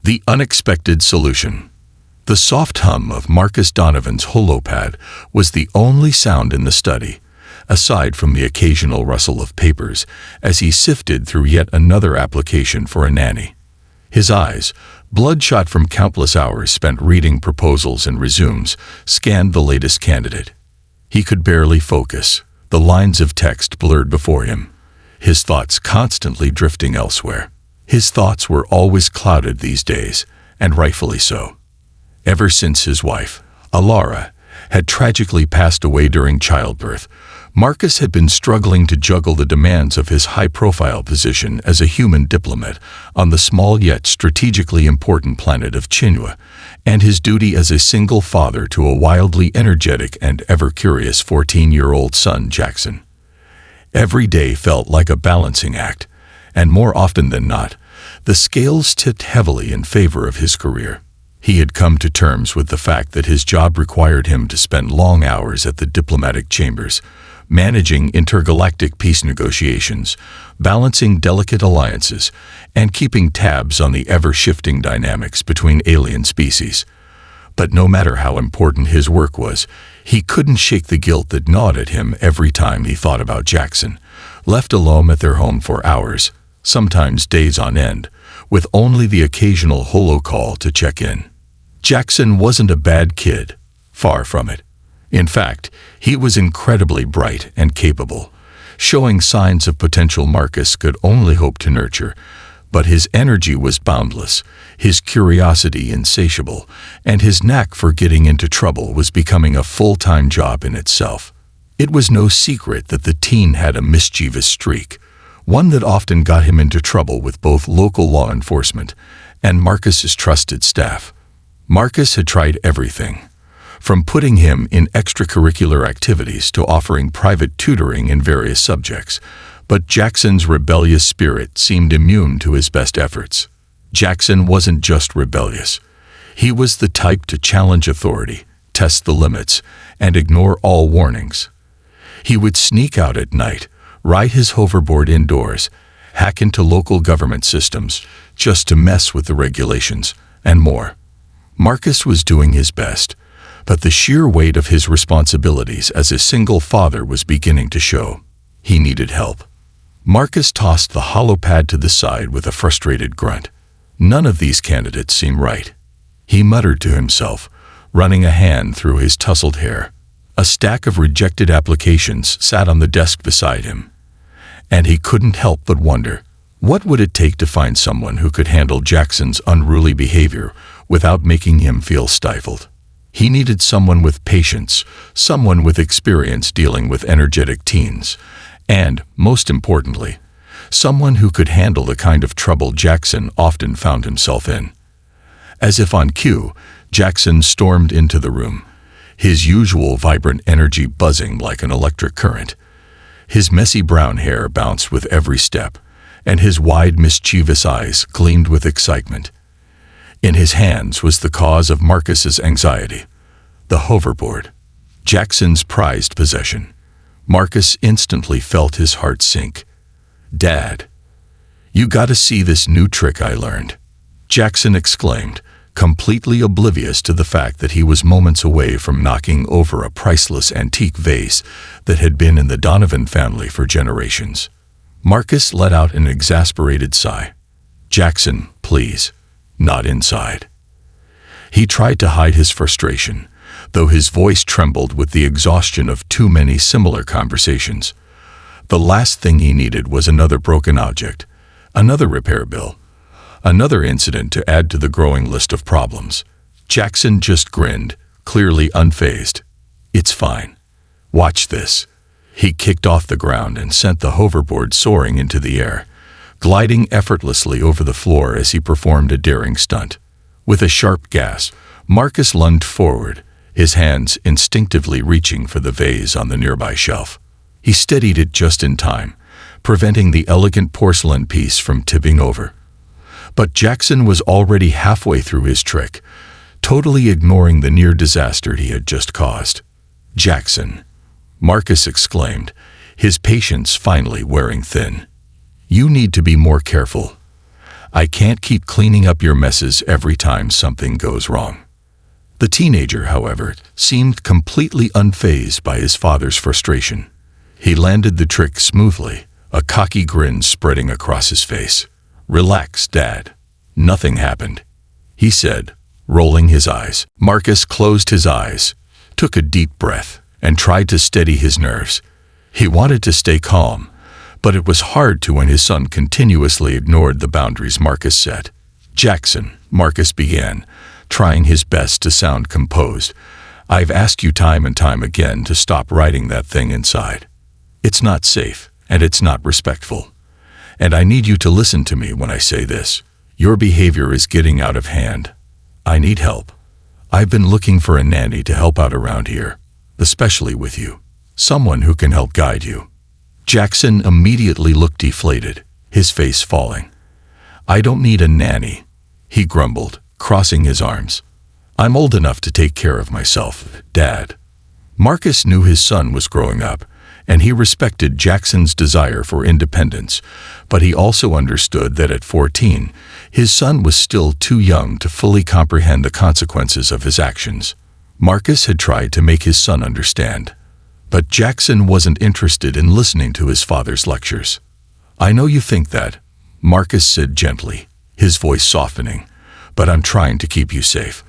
The unexpected solution. The soft hum of Marcus Donovan's holopad was the only sound in the study, aside from the occasional rustle of papers as he sifted through yet another application for a nanny. His eyes, bloodshot from countless hours spent reading proposals and resumes, scanned the latest candidate. He could barely focus, the lines of text blurred before him, his thoughts constantly drifting elsewhere. His thoughts were always clouded these days, and rightfully so. Ever since his wife, Alara, had tragically passed away during childbirth, Marcus had been struggling to juggle the demands of his high-profile position as a human diplomat on the small yet strategically important planet of Chinua, and his duty as a single father to a wildly energetic and ever-curious 14-year-old son, Jackson. Every day felt like a balancing act, and more often than not, the scales tipped heavily in favor of his career. He had come to terms with the fact that his job required him to spend long hours at the diplomatic chambers, managing intergalactic peace negotiations, balancing delicate alliances, and keeping tabs on the ever-shifting dynamics between alien species. But no matter how important his work was, he couldn't shake the guilt that gnawed at him every time he thought about Jackson, left alone at their home for hours, sometimes days on end, with only the occasional holo call to check in. Jackson wasn't a bad kid, far from it. In fact, he was incredibly bright and capable, showing signs of potential Marcus could only hope to nurture, but his energy was boundless, his curiosity insatiable, and his knack for getting into trouble was becoming a full-time job in itself. It was no secret that the teen had a mischievous streak, one that often got him into trouble with both local law enforcement and Marcus's trusted staff. Marcus had tried everything, from putting him in extracurricular activities to offering private tutoring in various subjects, but Jackson's rebellious spirit seemed immune to his best efforts. Jackson wasn't just rebellious. He was the type to challenge authority, test the limits, and ignore all warnings. He would sneak out at night, ride his hoverboard indoors, hack into local government systems, just to mess with the regulations, and more. Marcus was doing his best, but the sheer weight of his responsibilities as a single father was beginning to show. He needed help. Marcus tossed the holopad to the side with a frustrated grunt. None of these candidates seemed right. He muttered to himself, running a hand through his tousled hair. A stack of rejected applications sat on the desk beside him, and he couldn't help but wonder, what would it take to find someone who could handle Jackson's unruly behavior without making him feel stifled? He needed someone with patience, someone with experience dealing with energetic teens, and, most importantly, someone who could handle the kind of trouble Jackson often found himself in. As if on cue, Jackson stormed into the room, his usual vibrant energy buzzing like an electric current. His messy brown hair bounced with every step, and his wide, mischievous eyes gleamed with excitement. In his hands was the cause of Marcus's anxiety, the hoverboard, Jackson's prized possession. Marcus instantly felt his heart sink. "Dad, you gotta see this new trick I learned," Jackson exclaimed, completely oblivious to the fact that he was moments away from knocking over a priceless antique vase that had been in the Donovan family for generations. Marcus let out an exasperated sigh. "Jackson, please, not inside." He tried to hide his frustration, though his voice trembled with the exhaustion of too many similar conversations. The last thing he needed was another broken object, another repair bill, another incident to add to the growing list of problems. Jackson just grinned, clearly unfazed. "It's fine. Watch this." He kicked off the ground and sent the hoverboard soaring into the air, gliding effortlessly over the floor as he performed a daring stunt. With a sharp gasp, Marcus lunged forward, his hands instinctively reaching for the vase on the nearby shelf. He steadied it just in time, preventing the elegant porcelain piece from tipping over. But Jackson was already halfway through his trick, totally ignoring the near disaster he had just caused. "Jackson," Marcus exclaimed, his patience finally wearing thin. "You need to be more careful. I can't keep cleaning up your messes every time something goes wrong." The teenager, however, seemed completely unfazed by his father's frustration. He landed the trick smoothly, a cocky grin spreading across his face. "Relax, Dad. Nothing happened," he said, rolling his eyes. Marcus closed his eyes, took a deep breath, and tried to steady his nerves. He wanted to stay calm, but it was hard to when his son continuously ignored the boundaries Marcus set. "Jackson," Marcus began, trying his best to sound composed, "I've asked you time and time again to stop writing that thing inside. It's not safe, and it's not respectful. And I need you to listen to me when I say this. Your behavior is getting out of hand. I need help. I've been looking for a nanny to help out around here, especially with you. Someone who can help guide you." Jackson immediately looked deflated, his face falling. "I don't need a nanny," he grumbled, crossing his arms. "I'm old enough to take care of myself, Dad." Marcus knew his son was growing up, and he respected Jackson's desire for independence, but he also understood that at 14, his son was still too young to fully comprehend the consequences of his actions. Marcus had tried to make his son understand, but Jackson wasn't interested in listening to his father's lectures. "I know you think that," Marcus said gently, his voice softening, "but I'm trying to keep you safe.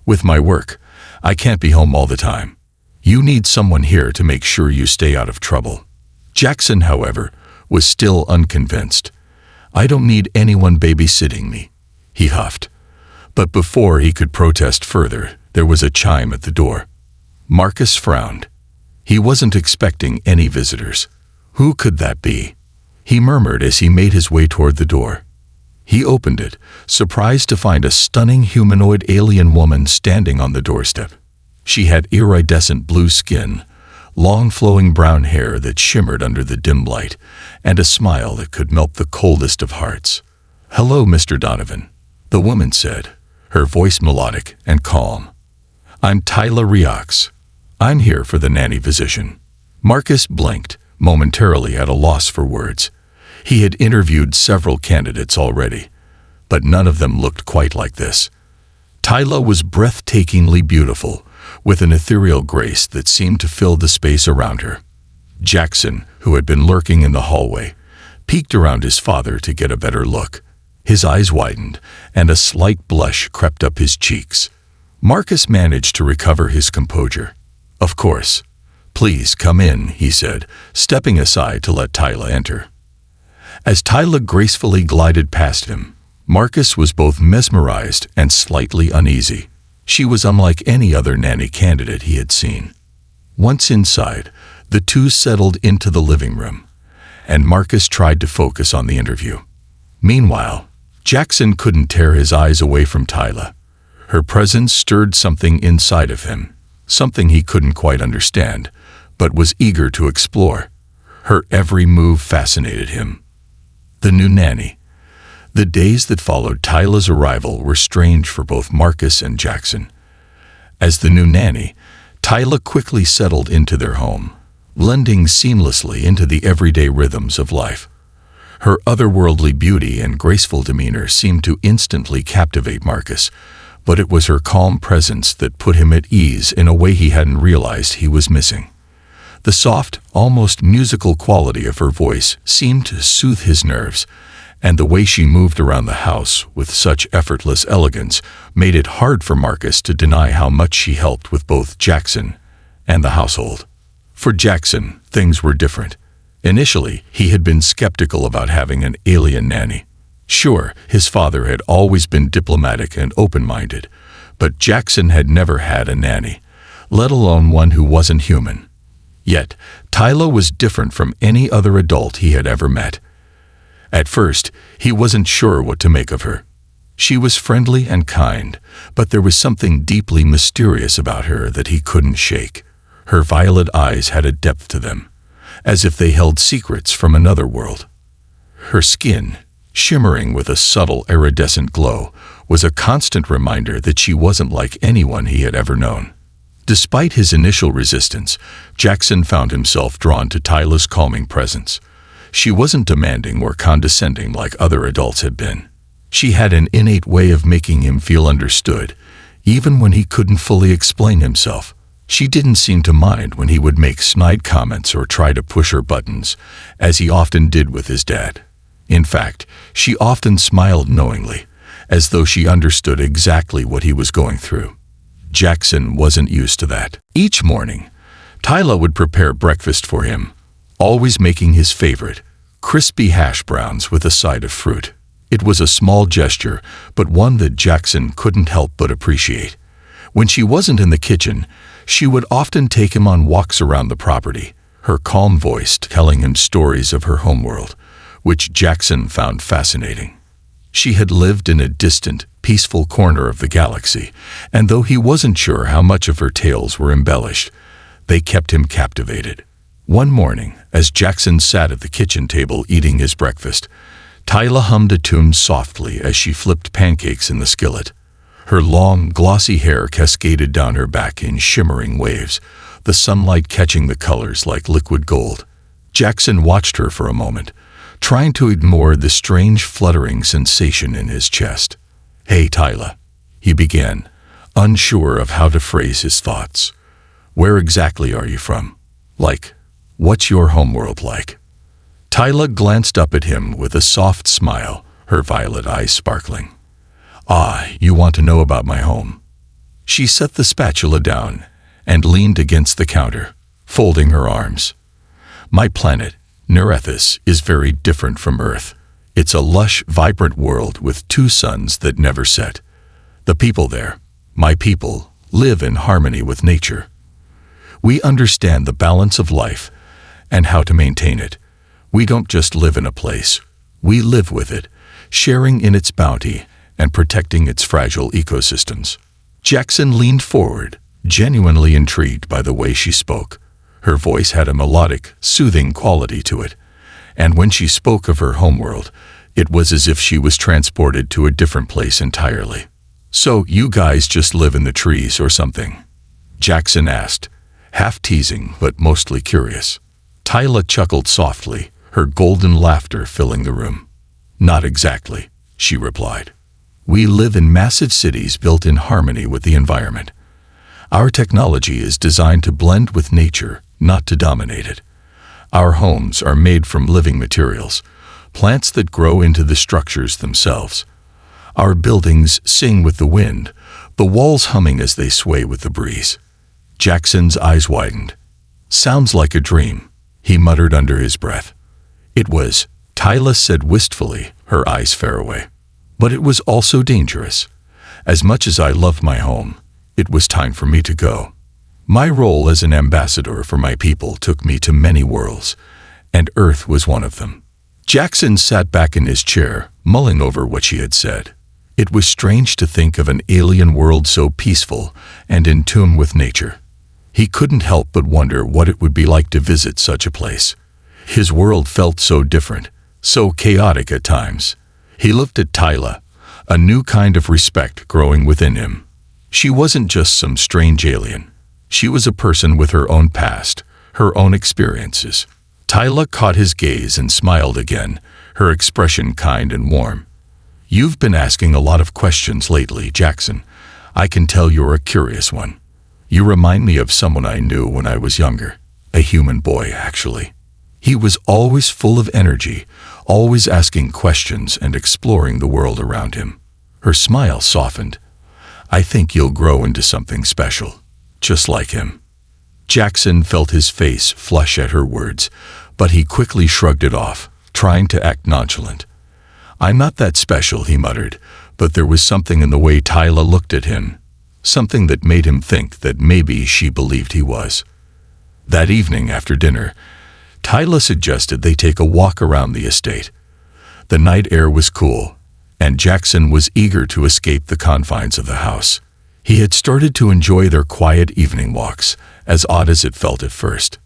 With my work, I can't be home all the time. You need someone here to make sure you stay out of trouble." Jackson, however, was still unconvinced. "I don't need anyone babysitting me," he huffed. But before he could protest further, there was a chime at the door. Marcus frowned. He wasn't expecting any visitors. Who could that be? He murmured as he made his way toward the door. He opened it, surprised to find a stunning humanoid alien woman standing on the doorstep. She had iridescent blue skin, long flowing brown hair that shimmered under the dim light, and a smile that could melt the coldest of hearts. "Hello, Mr. Donovan," the woman said, her voice melodic and calm. "I'm Tyla Riox. I'm here for the nanny position." Marcus blinked, momentarily at a loss for words. He had interviewed several candidates already, but none of them looked quite like this. Tyla was breathtakingly beautiful, with an ethereal grace that seemed to fill the space around her. Jackson, who had been lurking in the hallway, peeked around his father to get a better look. His eyes widened, and a slight blush crept up his cheeks. Marcus managed to recover his composure. "Of course. Please come in," he said, stepping aside to let Tyla enter. As Tyla gracefully glided past him, Marcus was both mesmerized and slightly uneasy. She was unlike any other nanny candidate he had seen. Once inside, the two settled into the living room, and Marcus tried to focus on the interview. Meanwhile, Jackson couldn't tear his eyes away from Tyla. Her presence stirred something inside of him, something he couldn't quite understand, but was eager to explore. Her every move fascinated him. The new nanny. The days that followed Tyla's arrival were strange for both Marcus and Jackson. As the new nanny, Tyla quickly settled into their home, blending seamlessly into the everyday rhythms of life. Her otherworldly beauty and graceful demeanor seemed to instantly captivate Marcus, but it was her calm presence that put him at ease in a way he hadn't realized he was missing. The soft, almost musical quality of her voice seemed to soothe his nerves, and the way she moved around the house with such effortless elegance made it hard for Marcus to deny how much she helped with both Jackson and the household. For Jackson, things were different. Initially, he had been skeptical about having an alien nanny. Sure, his father had always been diplomatic and open-minded, but Jackson had never had a nanny, let alone one who wasn't human. Yet, Tyla was different from any other adult he had ever met. At first, he wasn't sure what to make of her. She was friendly and kind, but there was something deeply mysterious about her that he couldn't shake. Her violet eyes had a depth to them, as if they held secrets from another world. Her skin, shimmering with a subtle iridescent glow, was a constant reminder that she wasn't like anyone he had ever known. Despite his initial resistance, Jackson found himself drawn to Tyla's calming presence. She wasn't demanding or condescending like other adults had been. She had an innate way of making him feel understood, even when he couldn't fully explain himself. She didn't seem to mind when he would make snide comments or try to push her buttons, as he often did with his dad. In fact, she often smiled knowingly, as though she understood exactly what he was going through. Jackson wasn't used to that. Each morning, Tyla would prepare breakfast for him, always making his favorite, crispy hash browns with a side of fruit. It was a small gesture, but one that Jackson couldn't help but appreciate. When she wasn't in the kitchen, she would often take him on walks around the property, her calm voice telling him stories of her homeworld, which Jackson found fascinating. She had lived in a distant, peaceful corner of the galaxy, and though he wasn't sure how much of her tales were embellished, they kept him captivated. One morning, as Jackson sat at the kitchen table eating his breakfast, Tyla hummed a tune softly as she flipped pancakes in the skillet. Her long, glossy hair cascaded down her back in shimmering waves, the sunlight catching the colors like liquid gold. Jackson watched her for a moment, trying to ignore the strange fluttering sensation in his chest. "Hey, Tyla," he began, unsure of how to phrase his thoughts. "Where exactly are you from? Like, what's your homeworld like?" Tyla glanced up at him with a soft smile, her violet eyes sparkling. "Ah, you want to know about my home." She set the spatula down and leaned against the counter, folding her arms. "My planet, Nerethus, is very different from Earth. It's a lush, vibrant world with two suns that never set. The people there, my people, live in harmony with nature. We understand the balance of life and how to maintain it. We don't just live in a place, we live with it, sharing in its bounty and protecting its fragile ecosystems." Jackson leaned forward, genuinely intrigued by the way she spoke. Her voice had a melodic, soothing quality to it, and when she spoke of her homeworld, it was as if she was transported to a different place entirely. "So you guys just live in the trees or something?" Jackson asked, half teasing but mostly curious. Tyla chuckled softly, her golden laughter filling the room. "Not exactly," she replied. "We live in massive cities built in harmony with the environment. Our technology is designed to blend with nature, not to dominate it. Our homes are made from living materials, plants that grow into the structures themselves. Our buildings sing with the wind, the walls humming as they sway with the breeze." Jackson's eyes widened. "Sounds like a dream," he muttered under his breath. "It was," Tyla said wistfully, her eyes far away. "But it was also dangerous. As much as I love my home, it was time for me to go. My role as an ambassador for my people took me to many worlds, and Earth was one of them." Jackson sat back in his chair, mulling over what she had said. It was strange to think of an alien world so peaceful and in tune with nature. He couldn't help but wonder what it would be like to visit such a place. His world felt so different, so chaotic at times. He looked at Tyla, a new kind of respect growing within him. She wasn't just some strange alien. She was a person with her own past, her own experiences. Tyla caught his gaze and smiled again, her expression kind and warm. "You've been asking a lot of questions lately, Jackson. I can tell you're a curious one. You remind me of someone I knew when I was younger. A human boy, actually. He was always full of energy, always asking questions and exploring the world around him." Her smile softened. "I think you'll grow into something special, just like him." Jackson felt his face flush at her words, but he quickly shrugged it off, trying to act nonchalant. "I'm not that special," he muttered, but there was something in the way Tyla looked at him, something that made him think that maybe she believed he was. That evening after dinner, Tyla suggested they take a walk around the estate. The night air was cool, and Jackson was eager to escape the confines of the house. He had started to enjoy their quiet evening walks, as odd as it felt at first.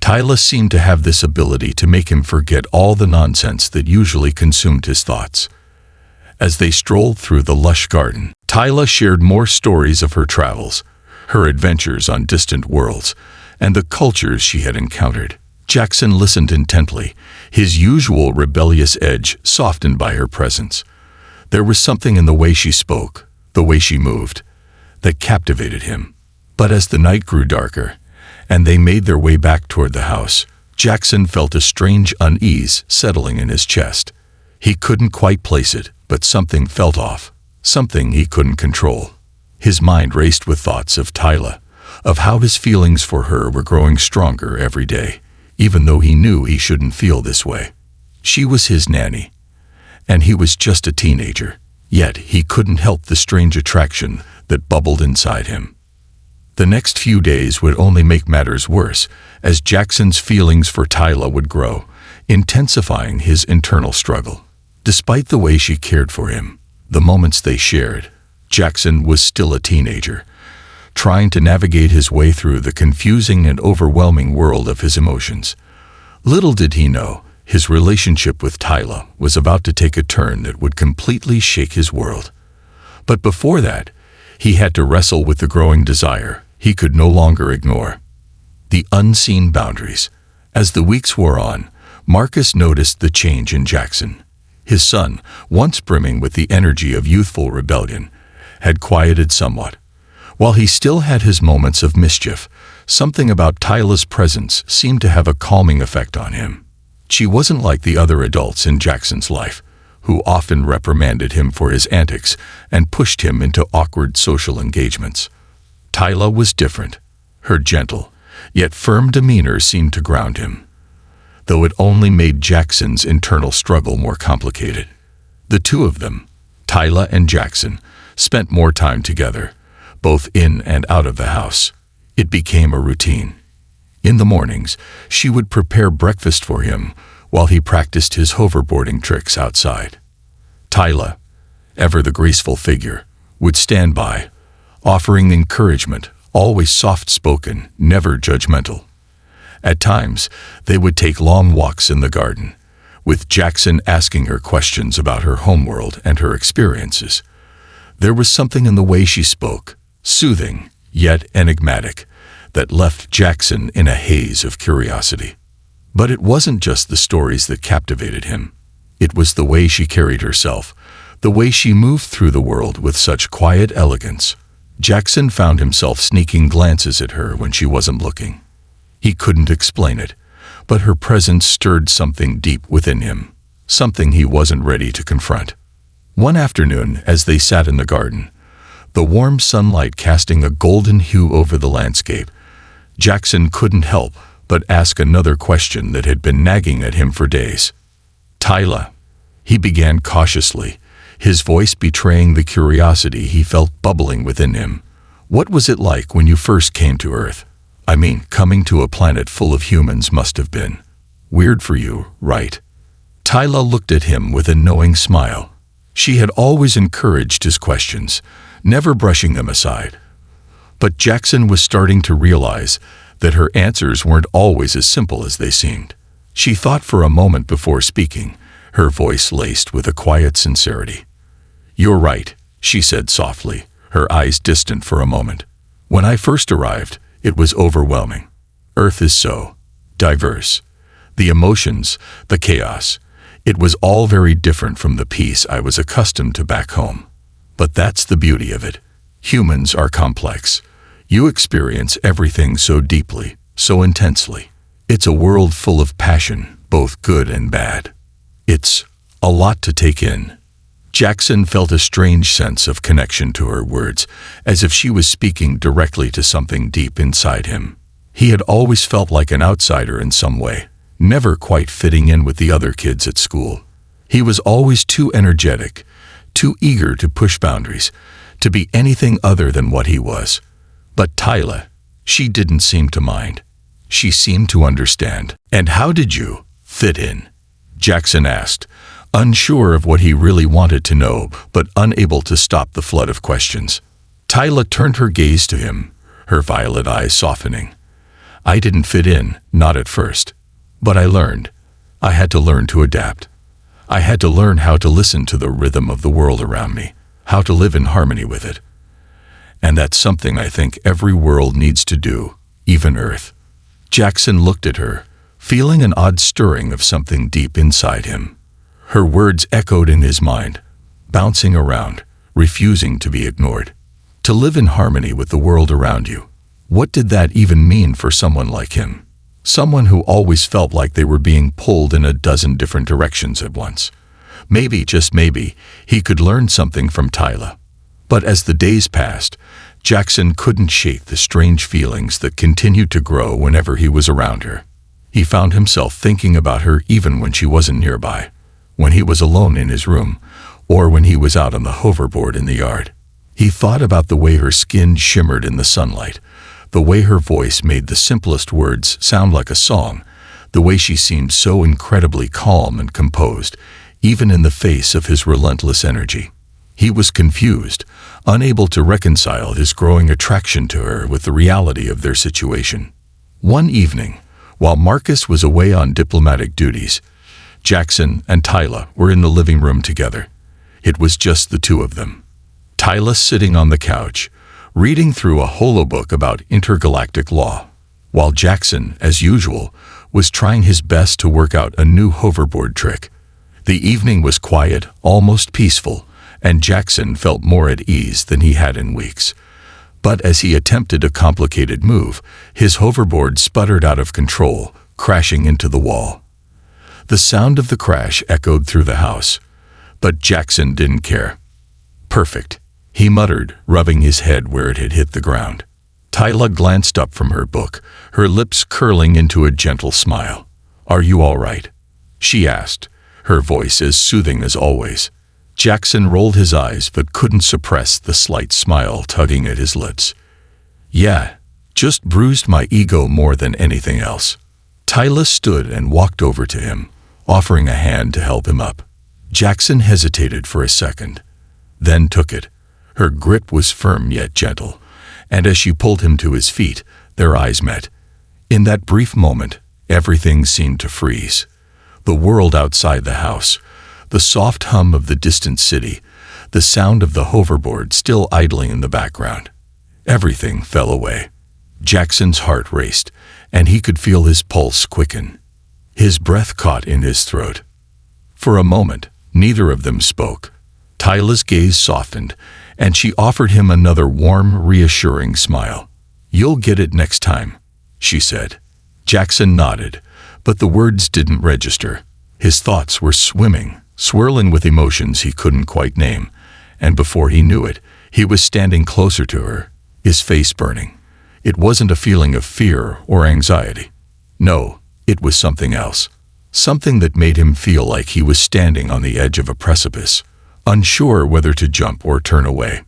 Tyla seemed to have this ability to make him forget all the nonsense that usually consumed his thoughts. As they strolled through the lush garden, Tyla shared more stories of her travels, her adventures on distant worlds, and the cultures she had encountered. Jackson listened intently, his usual rebellious edge softened by her presence. There was something in the way she spoke, the way she moved, that captivated him. But as the night grew darker, and they made their way back toward the house, Jackson felt a strange unease settling in his chest. He couldn't quite place it, but something felt off, something he couldn't control. His mind raced with thoughts of Tyla, of how his feelings for her were growing stronger every day, even though he knew he shouldn't feel this way. She was his nanny, and he was just a teenager, yet he couldn't help the strange attraction that bubbled inside him. The next few days would only make matters worse, as Jackson's feelings for Tyla would grow, intensifying his internal struggle. Despite the way she cared for him, the moments they shared, Jackson was still a teenager, trying to navigate his way through the confusing and overwhelming world of his emotions. Little did he know, his relationship with Tyla was about to take a turn that would completely shake his world. But before that, he had to wrestle with the growing desire he could no longer ignore. The unseen boundaries. As the weeks wore on, Marcus noticed the change in Jackson. His son, once brimming with the energy of youthful rebellion, had quieted somewhat. While he still had his moments of mischief, something about Tyla's presence seemed to have a calming effect on him. She wasn't like the other adults in Jackson's life, who often reprimanded him for his antics and pushed him into awkward social engagements. Tyla was different. Her gentle, yet firm demeanor seemed to ground him, though it only made Jackson's internal struggle more complicated. The two of them, Tyla and Jackson, spent more time together, both in and out of the house. It became a routine. In the mornings, she would prepare breakfast for him while he practiced his hoverboarding tricks outside. Tyla, ever the graceful figure, would stand by, offering encouragement, always soft-spoken, never judgmental. At times, they would take long walks in the garden, with Jackson asking her questions about her homeworld and her experiences. There was something in the way she spoke, soothing, yet enigmatic, that left Jackson in a haze of curiosity. But it wasn't just the stories that captivated him. It was the way she carried herself, the way she moved through the world with such quiet elegance. Jackson found himself sneaking glances at her when she wasn't looking. He couldn't explain it, but her presence stirred something deep within him, something he wasn't ready to confront. One afternoon, as they sat in the garden, the warm sunlight casting a golden hue over the landscape, Jackson couldn't help but ask another question that had been nagging at him for days. "Tyla," he began cautiously, his voice betraying the curiosity he felt bubbling within him. "What was it like when you first came to Earth? I mean, coming to a planet full of humans must have been weird for you, right?" Tyla looked at him with a knowing smile. She had always encouraged his questions, never brushing them aside. But Jackson was starting to realize that her answers weren't always as simple as they seemed. She thought for a moment before speaking, her voice laced with a quiet sincerity. "You're right," she said softly, her eyes distant for a moment. "When I first arrived, it was overwhelming. Earth is so diverse. The emotions, the chaos. It was all very different from the peace I was accustomed to back home. But that's the beauty of it. Humans are complex. You experience everything so deeply, so intensely. It's a world full of passion, both good and bad. It's a lot to take in." Jackson felt a strange sense of connection to her words, as if she was speaking directly to something deep inside him. He had always felt like an outsider in some way, never quite fitting in with the other kids at school. He was always too energetic, too eager to push boundaries, to be anything other than what he was. But Tyla, she didn't seem to mind. She seemed to understand. "And how did you fit in?" Jackson asked, unsure of what he really wanted to know, but unable to stop the flood of questions. Tyla turned her gaze to him, her violet eyes softening. "I didn't fit in, not at first. But I learned. I had to learn to adapt. I had to learn how to listen to the rhythm of the world around me, how to live in harmony with it. And that's something I think every world needs to do, even Earth." Jackson looked at her, feeling an odd stirring of something deep inside him. Her words echoed in his mind, bouncing around, refusing to be ignored. To live in harmony with the world around you. What did that even mean for someone like him? Someone who always felt like they were being pulled in a dozen different directions at once. Maybe, just maybe, he could learn something from Tyla. But as the days passed, Jackson couldn't shake the strange feelings that continued to grow whenever he was around her. He found himself thinking about her even when she wasn't nearby, when he was alone in his room, or when he was out on the hoverboard in the yard. He thought about the way her skin shimmered in the sunlight, the way her voice made the simplest words sound like a song, the way she seemed so incredibly calm and composed, even in the face of his relentless energy. He was confused, unable to reconcile his growing attraction to her with the reality of their situation. One evening, while Marcus was away on diplomatic duties, Jackson and Tyla were in the living room together. It was just the two of them. Tyla sitting on the couch, reading through a holobook about intergalactic law, while Jackson, as usual, was trying his best to work out a new hoverboard trick. The evening was quiet, almost peaceful, and Jackson felt more at ease than he had in weeks. But as he attempted a complicated move, his hoverboard sputtered out of control, crashing into the wall. The sound of the crash echoed through the house, but Jackson didn't care. "Perfect," he muttered, rubbing his head where it had hit the ground. Tyla glanced up from her book, her lips curling into a gentle smile. "Are you all right?" she asked, her voice as soothing as always. Jackson rolled his eyes but couldn't suppress the slight smile tugging at his lips. "Yeah, just bruised my ego more than anything else." Tyla stood and walked over to him, offering a hand to help him up. Jackson hesitated for a second, then took it. Her grip was firm yet gentle, and as she pulled him to his feet, their eyes met. In that brief moment, everything seemed to freeze. The world outside the house, the soft hum of the distant city, the sound of the hoverboard still idling in the background. Everything fell away. Jackson's heart raced, and he could feel his pulse quicken. His breath caught in his throat. For a moment, neither of them spoke. Tyla's gaze softened, and she offered him another warm, reassuring smile. "You'll get it next time," she said. Jackson nodded, but the words didn't register. His thoughts were swimming, swirling with emotions he couldn't quite name, and before he knew it, he was standing closer to her, his face burning. It wasn't a feeling of fear or anxiety. No, it was something else. Something that made him feel like he was standing on the edge of a precipice, unsure whether to jump or turn away.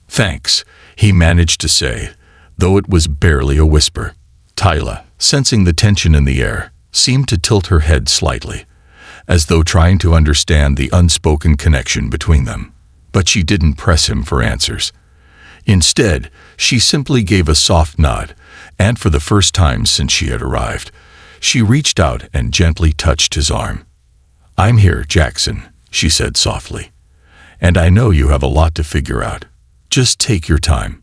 "Thanks," he managed to say, though it was barely a whisper. Tyla, sensing the tension in the air, seemed to tilt her head slightly, as though trying to understand the unspoken connection between them. But she didn't press him for answers. Instead, she simply gave a soft nod, and for the first time since she had arrived, she reached out and gently touched his arm. "I'm here, Jackson," she said softly. "And I know you have a lot to figure out. Just take your time.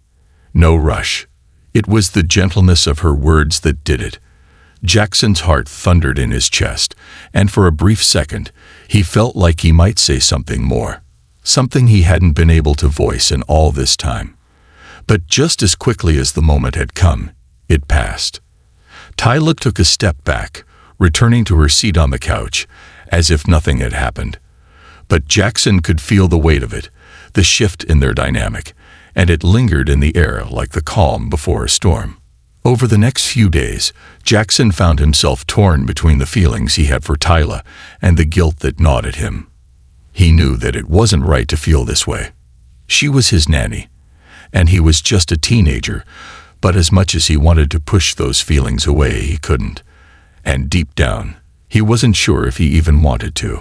No rush." It was the gentleness of her words that did it. Jackson's heart thundered in his chest, and for a brief second, he felt like he might say something more, something he hadn't been able to voice in all this time. But just as quickly as the moment had come, it passed. Tyla took a step back, returning to her seat on the couch, as if nothing had happened. But Jackson could feel the weight of it, the shift in their dynamic, and it lingered in the air like the calm before a storm. Over the next few days, Jackson found himself torn between the feelings he had for Tyla and the guilt that gnawed at him. He knew that it wasn't right to feel this way. She was his nanny, and he was just a teenager, but as much as he wanted to push those feelings away, he couldn't. And deep down, he wasn't sure if he even wanted to.